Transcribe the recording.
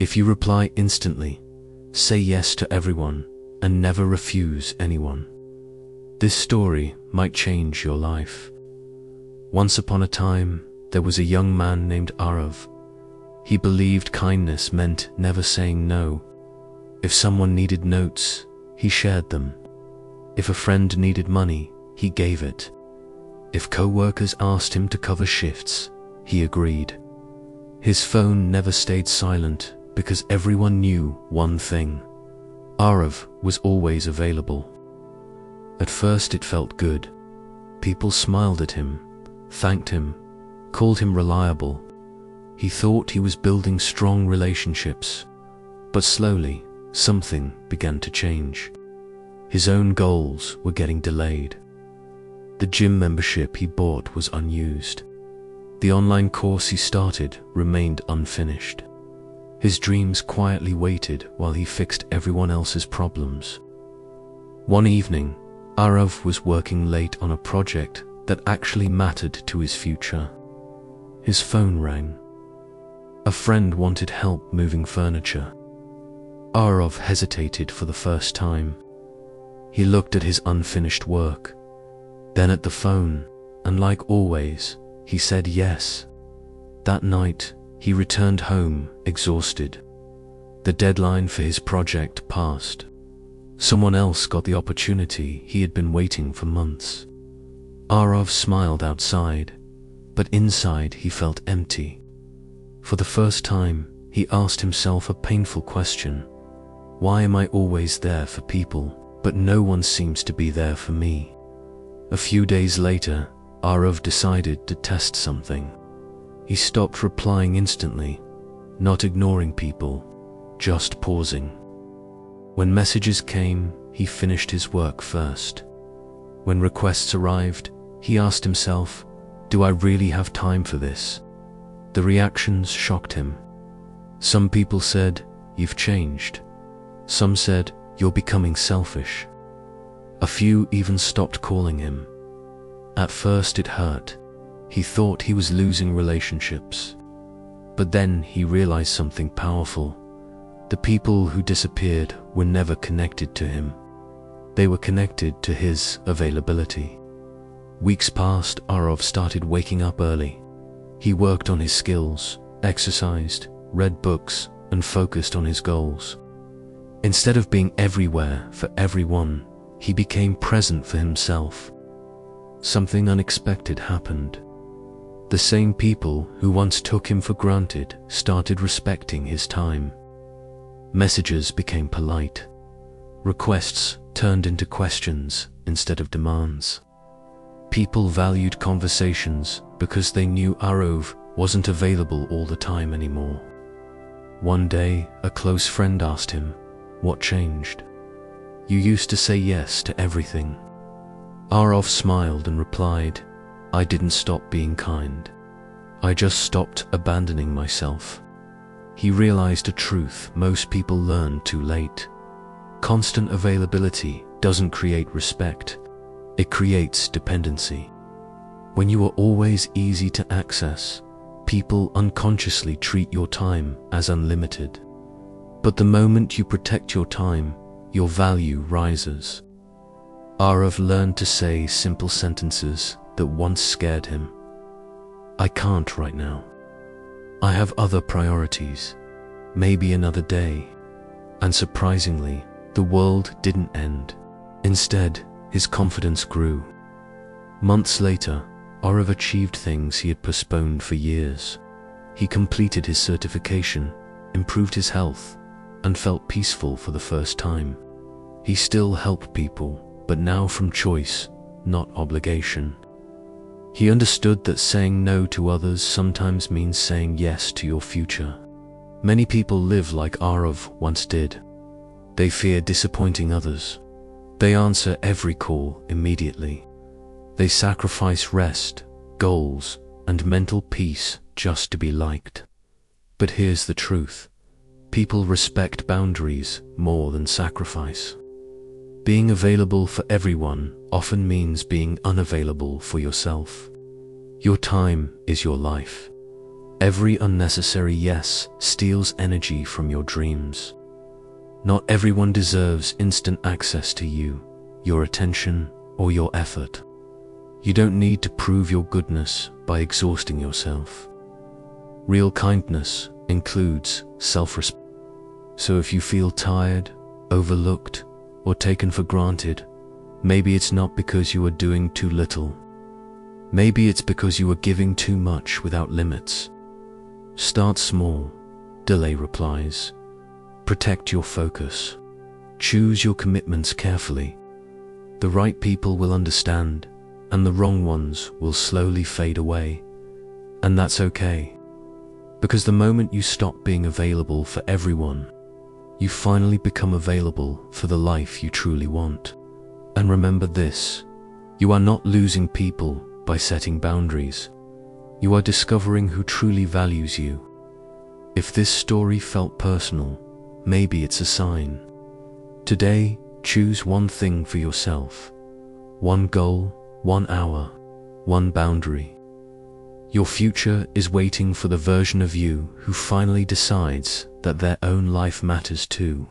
If you reply instantly, say yes to everyone, and never refuse anyone. This story might change your life. Once upon a time, there was a young man named Aarav. He believed kindness meant never saying no. If someone needed notes, he shared them. If a friend needed money, he gave it. If co-workers asked him to cover shifts, he agreed. His phone never stayed silent because everyone knew one thing: Aarav was always available. At first it felt good. People smiled at him, thanked him, called him reliable. He thought he was building strong relationships, but slowly something began to change. His own goals were getting delayed. The gym membership he bought was unused. The online course he started remained unfinished. His dreams quietly waited while he fixed everyone else's problems. One evening, Aarav was working late on a project that actually mattered to his future. His phone rang. A friend wanted help moving furniture. Aarav hesitated for the first time. He looked at his unfinished work, then at the phone, and like always, he said yes. That night, he returned home exhausted. The deadline for his project passed. Someone else got the opportunity he had been waiting for months. Aarav smiled outside, but inside he felt empty. For the first time, he asked himself a painful question: why am I always there for people, but no one seems to be there for me? A few days later, Aarav decided to test something. He stopped replying instantly, not ignoring people, just pausing. When messages came, he finished his work first. When requests arrived, he asked himself, do I really have time for this? The reactions shocked him. Some people said, you've changed. Some said, you're becoming selfish. A few even stopped calling him. At first it hurt. He thought he was losing relationships. But then he realized something powerful. The people who disappeared were never connected to him. They were connected to his availability. Weeks passed. Aarav started waking up early. He worked on his skills, exercised, read books, and focused on his goals. Instead of being everywhere for everyone, he became present for himself. Something unexpected happened. The same people who once took him for granted started respecting his time. Messages became polite. Requests turned into questions instead of demands. People valued conversations because they knew Aarav wasn't available all the time anymore. One day, a close friend asked him, what changed? You used to say yes to everything. Aarav smiled and replied, I didn't stop being kind. I just stopped abandoning myself. He realized a truth most people learn too late. Constant availability doesn't create respect. It creates dependency. When you are always easy to access, people unconsciously treat your time as unlimited. But the moment you protect your time, your value rises. Aarav learned to say simple sentences that once scared him. I can't right now. I have other priorities. Maybe another day. And surprisingly, the world didn't end. Instead, his confidence grew. Months later, Aarav achieved things he had postponed for years. He completed his certification, improved his health, and felt peaceful for the first time. He still helped people, but now from choice, not obligation. He understood that saying no to others sometimes means saying yes to your future. Many people live like Aarav once did. They fear disappointing others. They answer every call immediately. They sacrifice rest, goals, and mental peace just to be liked. But here's the truth. People respect boundaries more than sacrifice. Being available for everyone often means being unavailable for yourself. Your time is your life. Every unnecessary yes steals energy from your dreams. Not everyone deserves instant access to you, your attention, or your effort. You don't need to prove your goodness by exhausting yourself. Real kindness includes self-respect. So if you feel tired, overlooked, or taken for granted, maybe it's not because you are doing too little. Maybe it's because you are giving too much without limits. Start small, delay replies, protect your focus, choose your commitments carefully. The right people will understand, and the wrong ones will slowly fade away. And that's okay. Because the moment you stop being available for everyone, you finally become available for the life you truly want. And remember this, you are not losing people by setting boundaries. You are discovering who truly values you. If this story felt personal, maybe it's a sign. Today, choose one thing for yourself. One goal, 1 hour, one boundary. Your future is waiting for the version of you who finally decides that their own life matters too.